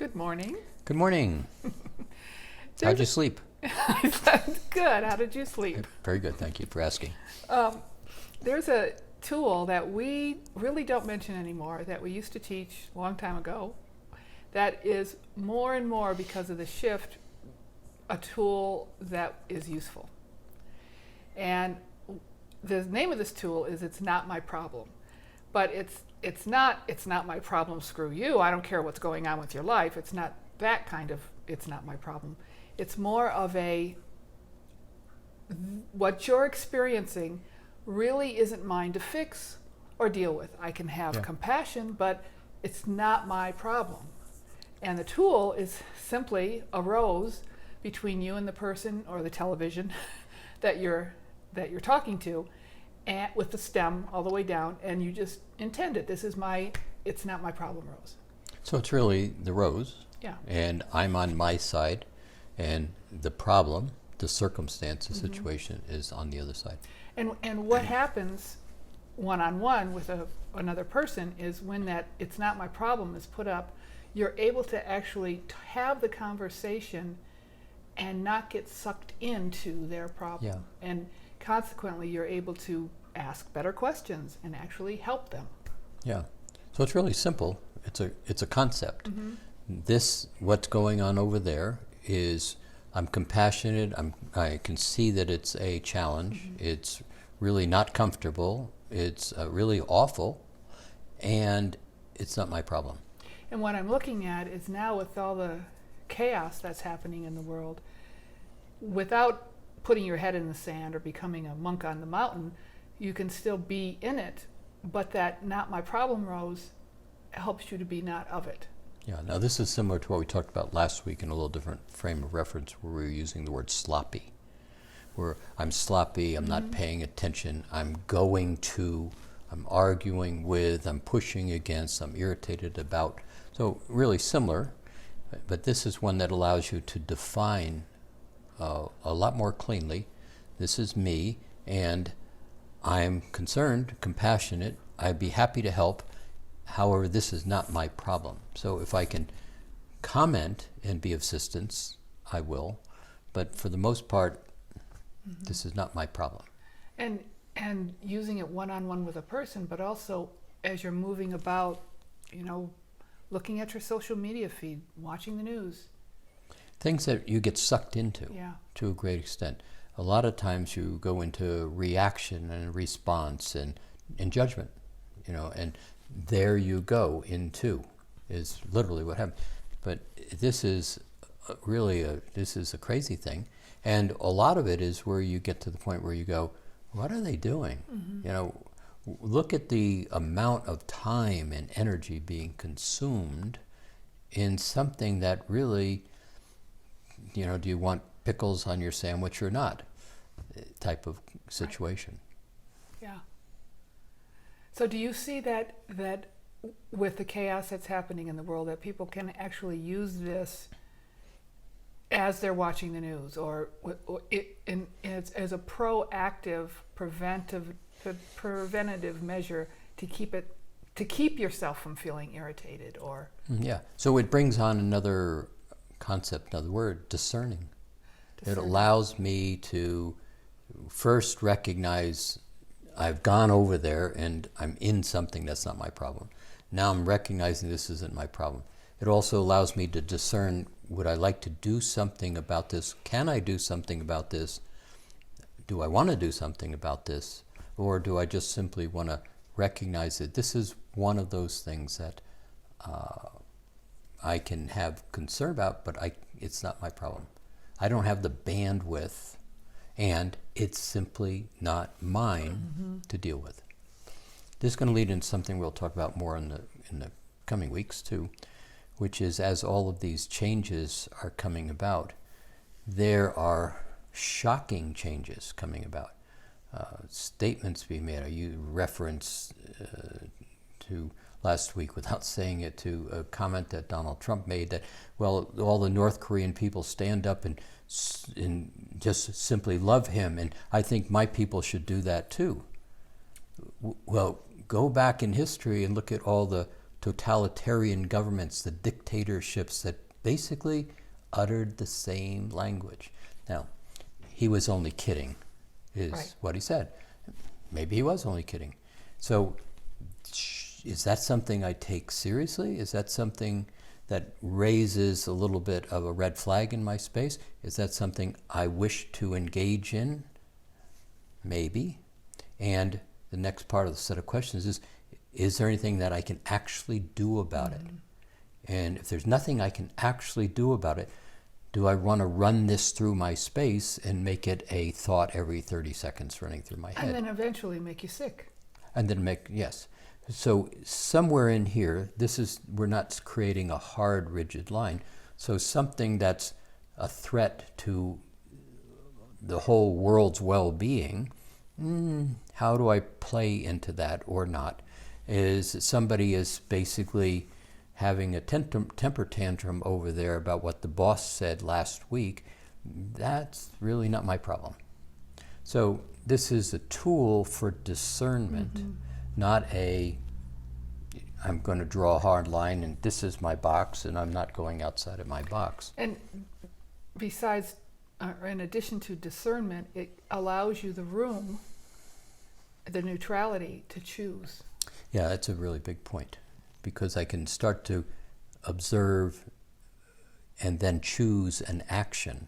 Good morning. Good morning. How'd you sleep? Good. How did you sleep? Very good, thank you for asking. There's a tool that we really don't mention anymore that we used to teach a long time ago that is more and more, because of the shift, a tool that is useful. And the name of this tool is It's Not My Problem. But it's not my problem, screw you, I don't care what's going on with your life. It's not that kind of it's not my problem. It's more of what you're experiencing really isn't mine to fix or deal with. I can have compassion, but it's not my problem. And the tool is simply a rose between you and the person or the television that you're talking to, and with the stem all the way down, and you just intend it. It's not my problem rose. So it's really the rose, Yeah. and I'm on my side, and the problem, the circumstance, the situation is on the other side. And what happens one-on-one with another person is when that it's not my problem is put up, you're able to actually have the conversation and not get sucked into their problem. Yeah. And consequently, you're able to ask better questions and actually help them. Yeah. So it's really simple. It's a concept. This, what's going on over there is, I'm compassionate. I can see that it's a challenge. It's really not comfortable. It's really awful, and it's not my problem. And what I'm looking at is now, with all the chaos that's happening in the world, without putting your head in the sand or becoming a monk on the mountain, you can still be in it, but that not my problem rose helps you to be not of it. Yeah, now this is similar to what we talked about last week in a little different frame of reference, where we were using the word sloppy. Where I'm sloppy, I'm not paying attention, I'm arguing with, I'm pushing against, I'm irritated about. So really similar, but this is one that allows you to define a lot more cleanly. This is me, and I'm concerned, compassionate, I'd be happy to help. However, this is not my problem. So if I can comment and be of assistance, I will. But for the most part, this is not my problem. And using it one-on-one with a person, but also as you're moving about, looking at your social media feed, watching the news. Things that you get sucked into to a great extent. A lot of times you go into reaction and response and judgment, and there you go into, is literally what happened. But this is really this is a crazy thing. And a lot of it is where you get to the point where you go, what are they doing? Look at the amount of time and energy being consumed in something that really, do you want pickles on your sandwich or not? Type of situation. Yeah. So do you see that with the chaos that's happening in the world, that people can actually use this as they're watching the news, or as a proactive, preventative measure to keep yourself from feeling irritated or? Yeah. So it brings on another concept, another word, discerning. It allows me to first recognize I've gone over there and I'm in something that's not my problem. Now I'm recognizing this isn't my problem. It also allows me to discern, would I like to do something about this? Can I do something about this? Do I want to do something about this? Or do I just simply want to recognize that this is one of those things that I can have concern about, but it's not my problem. I don't have the bandwidth, and it's simply not mine to deal with. This is going to lead into something we'll talk about more in the coming weeks too, which is, as all of these changes are coming about, there are shocking changes coming about. Statements being made. You reference to last week, without saying it, to a comment that Donald Trump made that, well, all the North Korean people stand up and just simply love him, and I think my people should do that too. Well, go back in history and look at all the totalitarian governments, the dictatorships that basically uttered the same language. Now, he was only kidding, is Right. what he said. Maybe he was only kidding. So, is that something I take seriously? Is that something that raises a little bit of a red flag in my space? Is that something I wish to engage in? Maybe. And the next part of the set of questions is there anything that I can actually do about it? And if there's nothing I can actually do about it, do I want to run this through my space and make it a thought every 30 seconds running through my head? And then eventually make you sick. And then yes. So somewhere in here, we're not creating a hard, rigid line. So something that's a threat to the whole world's well-being, how do I play into that or not? Is somebody is basically having a temper tantrum over there about what the boss said last week, that's really not my problem. So this is a tool for discernment, not I'm going to draw a hard line and this is my box and I'm not going outside of my box. And besides, in addition to discernment, it allows you the room, the neutrality to choose. Yeah, that's a really big point, because I can start to observe and then choose an action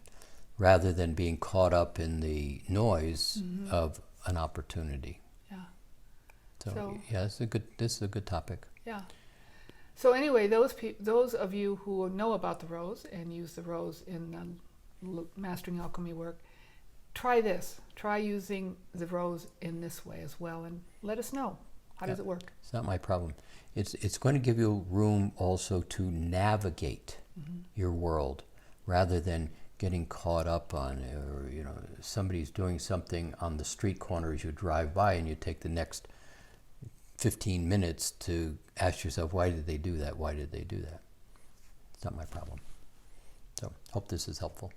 rather than being caught up in the noise of an opportunity. Yeah. So yeah, this is a good topic. Yeah. So anyway, those of you who know about the rose and use the rose in mastering alchemy work, try this. Try using the rose in this way as well, and let us know. How does it work? It's not my problem. It's going to give you room also to navigate your world rather than getting caught up on, or somebody's doing something on the street corner as you drive by and you take the next 15 minutes to ask yourself, why did they do that? Why did they do that? It's not my problem. So, hope this is helpful.